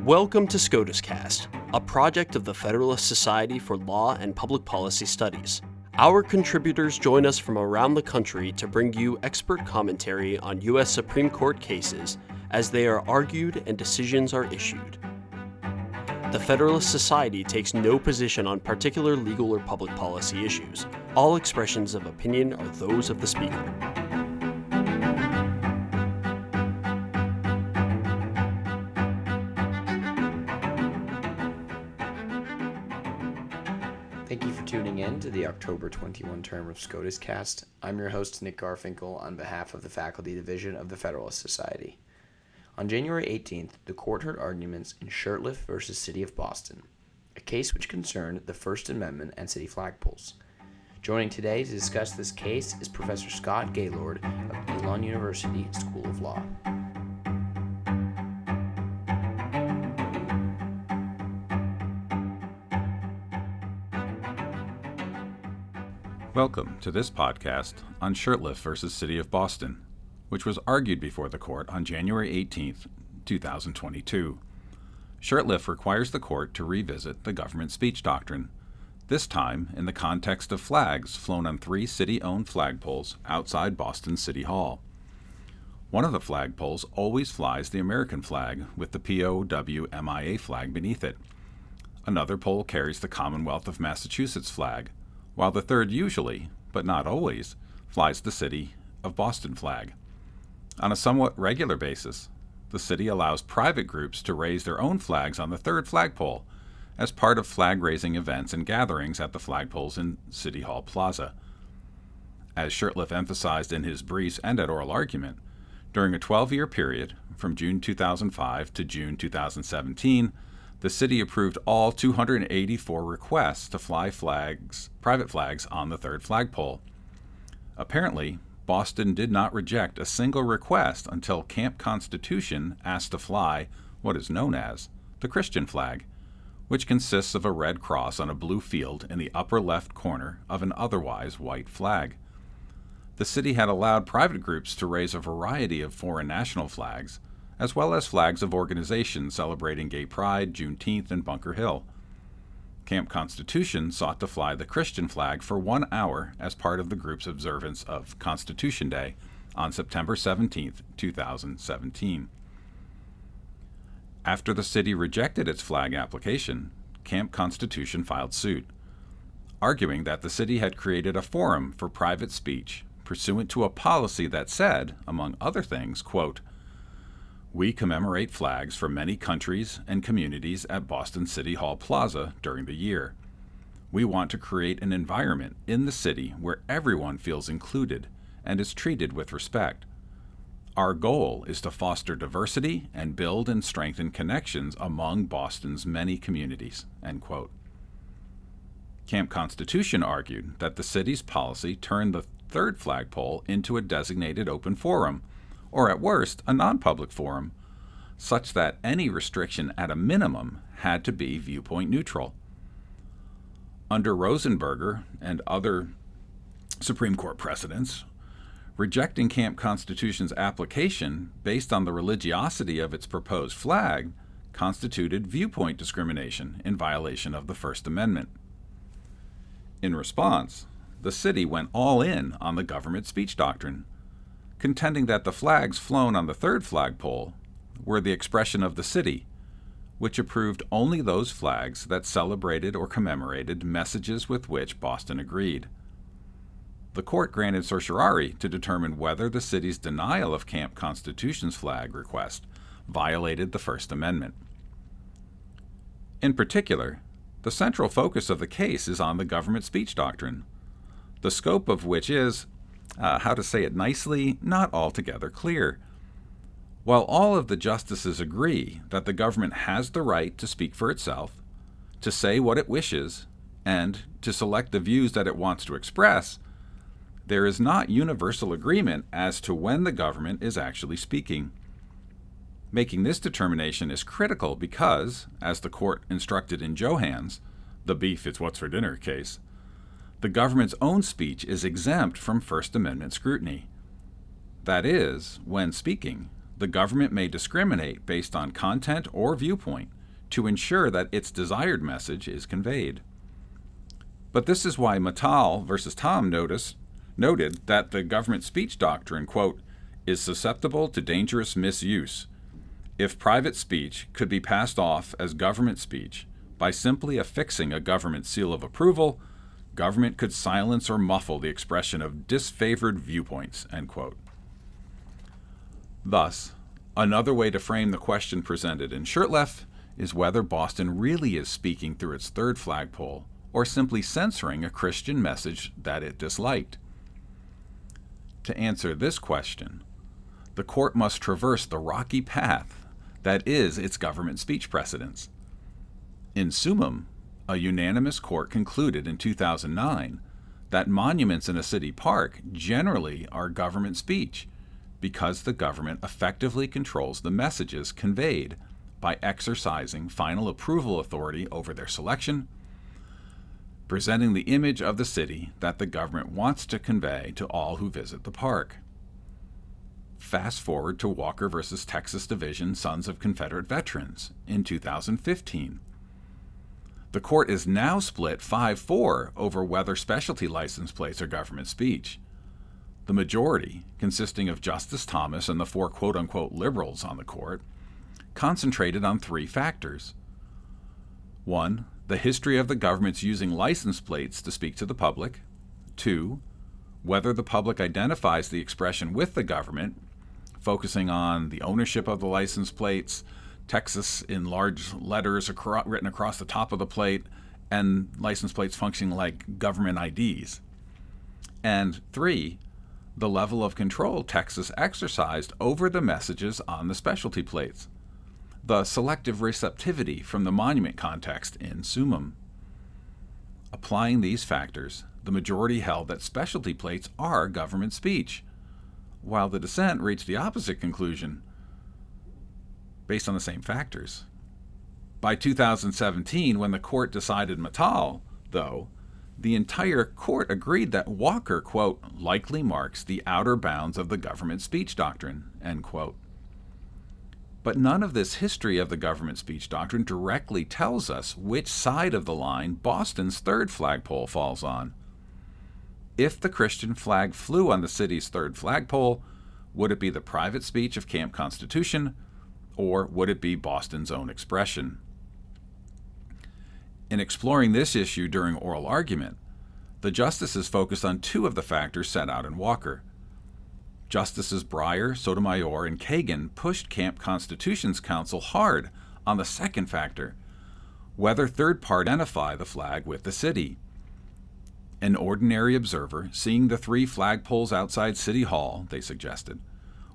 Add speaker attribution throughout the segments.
Speaker 1: Welcome to SCOTUScast, a project of the Federalist Society for Law and Public Policy Studies. Our contributors join us from around the country to bring you expert commentary on U.S. Supreme Court cases as they are argued and decisions are issued. The Federalist Society takes no position on particular legal or public policy issues. All expressions of opinion are those of the speaker.
Speaker 2: Thank you for tuning in to the October 21 term of SCOTUScast. I'm your host, Nick Garfinkel, on behalf of the Faculty Division of the Federalist Society. On January 18th, the court heard arguments in Shurtleff v. City of Boston, a case which concerned the First Amendment and city flagpoles. Joining today to discuss this case is Professor Scott Gaylord of Elon University School of Law.
Speaker 3: Welcome to this podcast on Shurtleff v. City of Boston, which was argued before the court on January 18, 2022. Shurtleff requires the court to revisit the government speech doctrine, this time in the context of flags flown on 3 city-owned flagpoles outside Boston City Hall. One of the flagpoles always flies the American flag with the POW/MIA flag beneath it. Another pole carries the Commonwealth of Massachusetts flag, while the third usually, but not always, flies the City of Boston flag. On a somewhat regular basis, the city allows private groups to raise their own flags on the third flagpole as part of flag-raising events and gatherings at the flagpoles in City Hall Plaza. As Shurtleff emphasized in his briefs and at oral argument, during a 12-year period, from June 2005 to June 2017, the city approved all 284 requests to fly private flags on the third flagpole. Apparently, Boston did not reject a single request until Camp Constitution asked to fly what is known as the Christian flag, which consists of a red cross on a blue field in the upper left corner of an otherwise white flag. The city had allowed private groups to raise a variety of foreign national flags, as well as flags of organizations celebrating Gay Pride, Juneteenth, and Bunker Hill. Camp Constitution sought to fly the Christian flag for 1 hour as part of the group's observance of Constitution Day on September 17, 2017. After the city rejected its flag application, Camp Constitution filed suit, arguing that the city had created a forum for private speech pursuant to a policy that said, among other things, quote, "We commemorate flags from many countries and communities at Boston City Hall Plaza during the year. We want to create an environment in the city where everyone feels included and is treated with respect. Our goal is to foster diversity and build and strengthen connections among Boston's many communities." End quote. Camp Constitution argued that the city's policy turned the third flagpole into a designated open forum, or at worst, a non-public forum, such that any restriction at a minimum had to be viewpoint neutral. Under Rosenberger and other Supreme Court precedents, rejecting Camp Constitution's application based on the religiosity of its proposed flag constituted viewpoint discrimination in violation of the First Amendment. In response, the city went all in on the government speech doctrine, contending that the flags flown on the third flagpole were the expression of the city, which approved only those flags that celebrated or commemorated messages with which Boston agreed. The court granted certiorari to determine whether the city's denial of Camp Constitution's flag request violated the First Amendment. In particular, the central focus of the case is on the government speech doctrine, the scope of which is, how to say it nicely, not altogether clear. While all of the justices agree that the government has the right to speak for itself, to say what it wishes, and to select the views that it wants to express, there is not universal agreement as to when the government is actually speaking. Making this determination is critical because, as the court instructed in Johans, the beef it's what's for dinner case, the government's own speech is exempt from First Amendment scrutiny. That is, when speaking, the government may discriminate based on content or viewpoint to ensure that its desired message is conveyed. But this is why Mattal versus Tom noted that the government speech doctrine, quote, is susceptible to dangerous misuse if private speech could be passed off as government speech by simply affixing a government seal of approval. Government could silence or muffle the expression of disfavored viewpoints, end quote. Thus, another way to frame the question presented in Shurtleff is whether Boston really is speaking through its third flagpole or simply censoring a Christian message that it disliked. To answer this question, the court must traverse the rocky path that is its government speech precedents. In summum, a unanimous court concluded in 2009 that monuments in a city park generally are government speech because the government effectively controls the messages conveyed by exercising final approval authority over their selection, presenting the image of the city that the government wants to convey to all who visit the park. Fast forward to Walker versus Texas Division Sons of Confederate Veterans in 2015. The court is now split 5-4 over whether specialty license plates are government speech. The majority, consisting of Justice Thomas and the 4 quote-unquote liberals on the court, concentrated on 3 factors. 1, the history of the government's using license plates to speak to the public. 2, whether the public identifies the expression with the government, focusing on the ownership of the license plates, Texas in large letters written across the top of the plate, and license plates functioning like government IDs. And 3, the level of control Texas exercised over the messages on the specialty plates, the selective receptivity from the monument context in summum. Applying these factors, the majority held that specialty plates are government speech, while the dissent reached the opposite conclusion based on the same factors. By 2017, when the court decided Mattal, though, the entire court agreed that Walker, quote, likely marks the outer bounds of the government speech doctrine, end quote. But none of this history of the government speech doctrine directly tells us which side of the line Boston's third flagpole falls on. If the Christian flag flew on the city's third flagpole, would it be the private speech of Camp Constitution, or would it be Boston's own expression? In exploring this issue during oral argument, the justices focused on 2 of the factors set out in Walker. Justices Breyer, Sotomayor, and Kagan pushed Camp Constitution's counsel hard on the second factor, whether third parties identify the flag with the city. An ordinary observer seeing the 3 flagpoles outside City Hall, they suggested,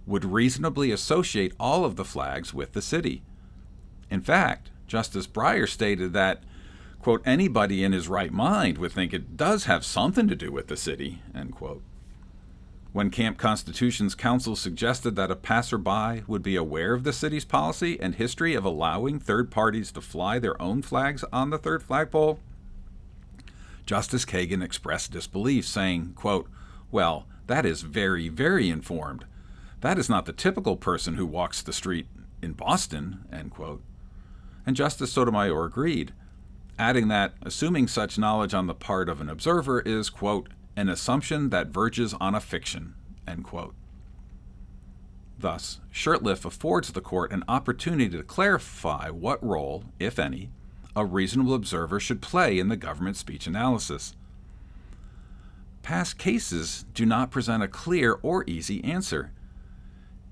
Speaker 3: would reasonably associate all of the flags with the city. In fact, Justice Breyer stated that, quote, anybody in his right mind would think it does have something to do with the city, end quote. When Camp Constitution's counsel suggested that a passerby would be aware of the city's policy and history of allowing third parties to fly their own flags on the third flagpole, Justice Kagan expressed disbelief, saying, quote, well, that is very, very informed. That is not the typical person who walks the street in Boston, end quote. And Justice Sotomayor agreed, adding that assuming such knowledge on the part of an observer is, quote, an assumption that verges on a fiction, end quote. Thus, Shurtleff affords the court an opportunity to clarify what role, if any, a reasonable observer should play in the government speech analysis. Past cases do not present a clear or easy answer.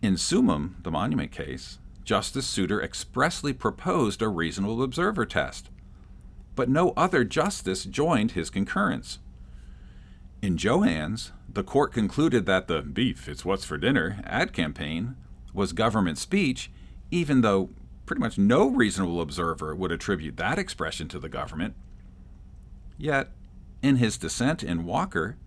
Speaker 3: In summum, the monument case, Justice Souter expressly proposed a reasonable observer test, but no other justice joined his concurrence. In Johans, the court concluded that the beef, it's what's for dinner ad campaign was government speech, even though pretty much no reasonable observer would attribute that expression to the government. Yet, in his dissent in Walker,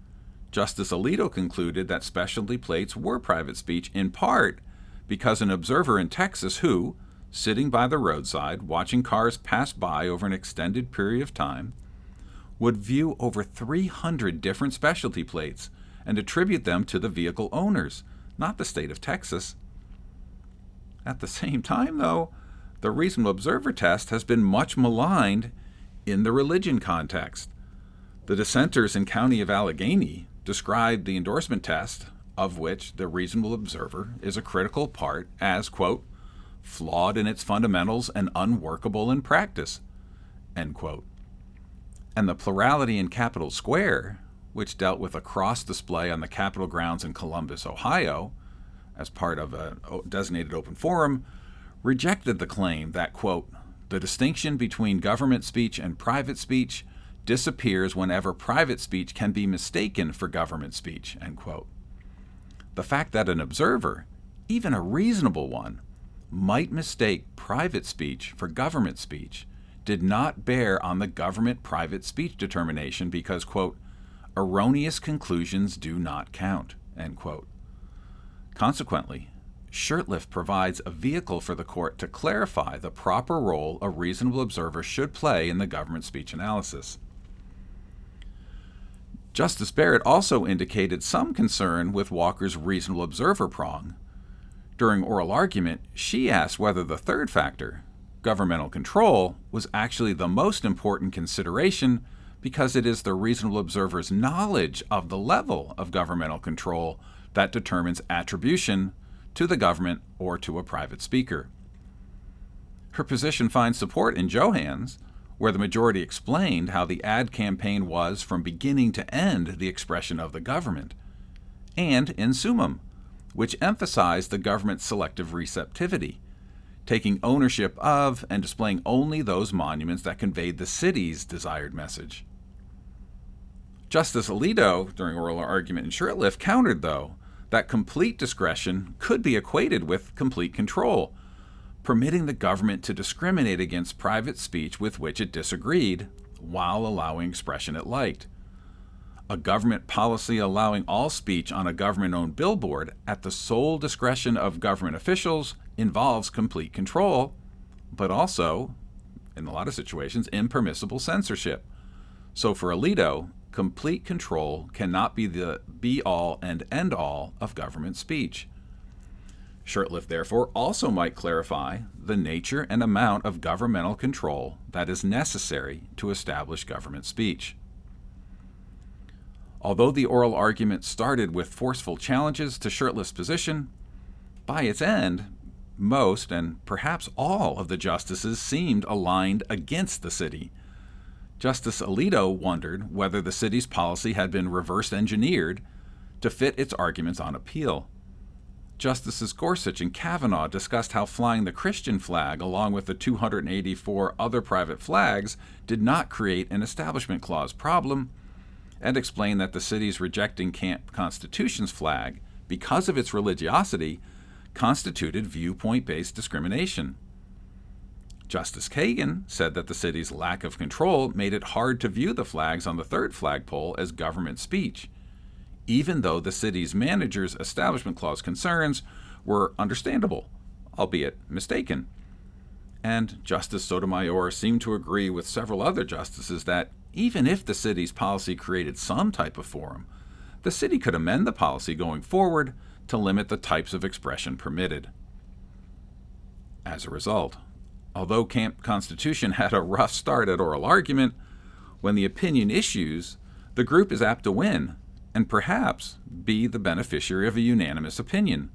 Speaker 3: Justice Alito concluded that specialty plates were private speech in part because an observer in Texas who, sitting by the roadside watching cars pass by over an extended period of time, would view over 300 different specialty plates and attribute them to the vehicle owners, not the state of Texas. At the same time, though, the reasonable observer test has been much maligned in the religion context. The dissenters in County of Allegheny described the endorsement test, of which the reasonable observer is a critical part, as, quote, flawed in its fundamentals and unworkable in practice, end quote. And the plurality in Capitol Square, which dealt with a cross display on the Capitol grounds in Columbus, Ohio, as part of a designated open forum, rejected the claim that, quote, the distinction between government speech and private speech disappears whenever private speech can be mistaken for government speech, end quote. The fact that an observer, even a reasonable one, might mistake private speech for government speech did not bear on the government-private speech determination because, quote, erroneous conclusions do not count, end quote. Consequently, Shurtleff provides a vehicle for the court to clarify the proper role a reasonable observer should play in the government speech analysis. Justice Barrett also indicated some concern with Walker's reasonable observer prong. During oral argument, she asked whether the third factor, governmental control, was actually the most important consideration because it is the reasonable observer's knowledge of the level of governmental control that determines attribution to the government or to a private speaker. Her position finds support in Johans, where the majority explained how the ad campaign was from beginning to end the expression of the government, and in Summum, which emphasized the government's selective receptivity, taking ownership of and displaying only those monuments that conveyed the city's desired message. Justice Alito, during oral argument in Shurtleff, countered, though, that complete discretion could be equated with complete control, permitting the government to discriminate against private speech with which it disagreed, while allowing expression it liked. A government policy allowing all speech on a government-owned billboard at the sole discretion of government officials involves complete control, but also, in a lot of situations, impermissible censorship. So for Alito, complete control cannot be the be-all and end-all of government speech. Shurtleff, therefore, also might clarify the nature and amount of governmental control that is necessary to establish government speech. Although the oral argument started with forceful challenges to Shurtleff's position, by its end, most and perhaps all of the justices seemed aligned against the city. Justice Alito wondered whether the city's policy had been reverse engineered to fit its arguments on appeal. Justices Gorsuch and Kavanaugh discussed how flying the Christian flag along with the 284 other private flags did not create an Establishment Clause problem, and explained that the city's rejecting Camp Constitution's flag, because of its religiosity, constituted viewpoint-based discrimination. Justice Kagan said that the city's lack of control made it hard to view the flags on the third flagpole as government speech, even though the city's manager's Establishment Clause concerns were understandable, albeit mistaken. And Justice Sotomayor seemed to agree with several other justices that even if the city's policy created some type of forum, the city could amend the policy going forward to limit the types of expression permitted. As a result, although Camp Constitution had a rough start at oral argument, when the opinion issues, the group is apt to win and perhaps be the beneficiary of a unanimous opinion.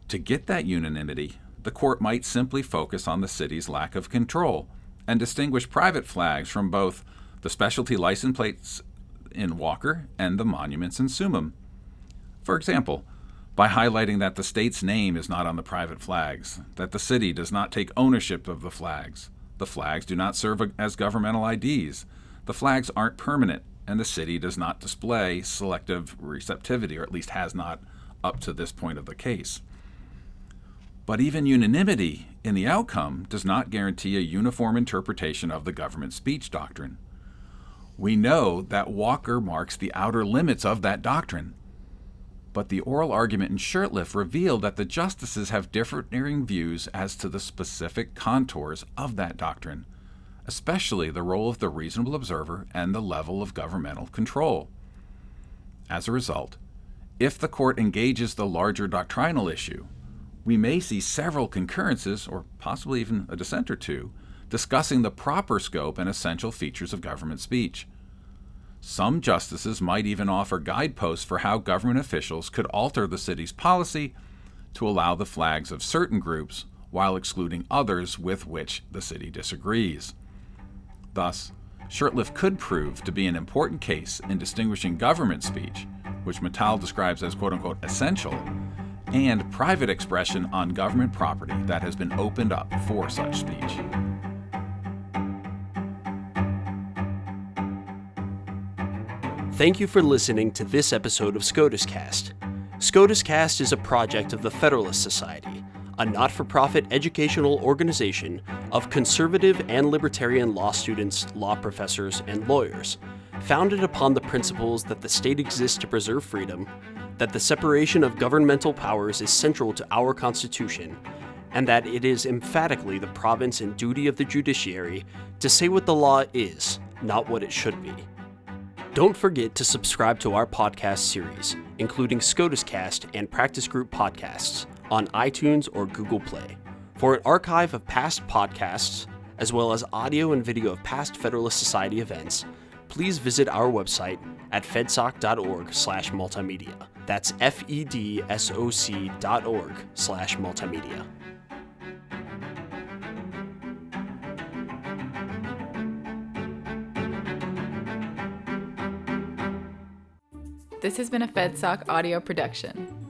Speaker 3: To get that unanimity, the court might simply focus on the city's lack of control and distinguish private flags from both the specialty license plates in Walker and the monuments in Summum. For example, by highlighting that the state's name is not on the private flags, that the city does not take ownership of the flags do not serve as governmental IDs, the flags aren't permanent, and the city does not display selective receptivity, or at least has not up to this point of the case. But even unanimity in the outcome does not guarantee a uniform interpretation of the government speech doctrine. We know that Walker marks the outer limits of that doctrine, but the oral argument in Shurtleff revealed that the justices have differing views as to the specific contours of that doctrine, especially the role of the reasonable observer and the level of governmental control. As a result, if the court engages the larger doctrinal issue, we may see several concurrences, or possibly even a dissent or two, discussing the proper scope and essential features of government speech. Some justices might even offer guideposts for how government officials could alter the city's policy to allow the flags of certain groups while excluding others with which the city disagrees. Thus, Shurtleff could prove to be an important case in distinguishing government speech, which Mattal describes as quote-unquote essential, and private expression on government property that has been opened up for such speech.
Speaker 1: Thank you for listening to this episode of SCOTUScast. SCOTUScast is a project of the Federalist Society, a not-for-profit educational organization of conservative and libertarian law students, law professors, and lawyers, founded upon the principles that the state exists to preserve freedom, that the separation of governmental powers is central to our Constitution, and that it is emphatically the province and duty of the judiciary to say what the law is, not what it should be. Don't forget to subscribe to our podcast series, including SCOTUScast and Practice Group podcasts, on iTunes or Google Play. For an archive of past podcasts, as well as audio and video of past Federalist Society events, please visit our website at fedsoc.org/multimedia. That's fedsoc.org/multimedia.
Speaker 4: This has been a FedSoc audio production.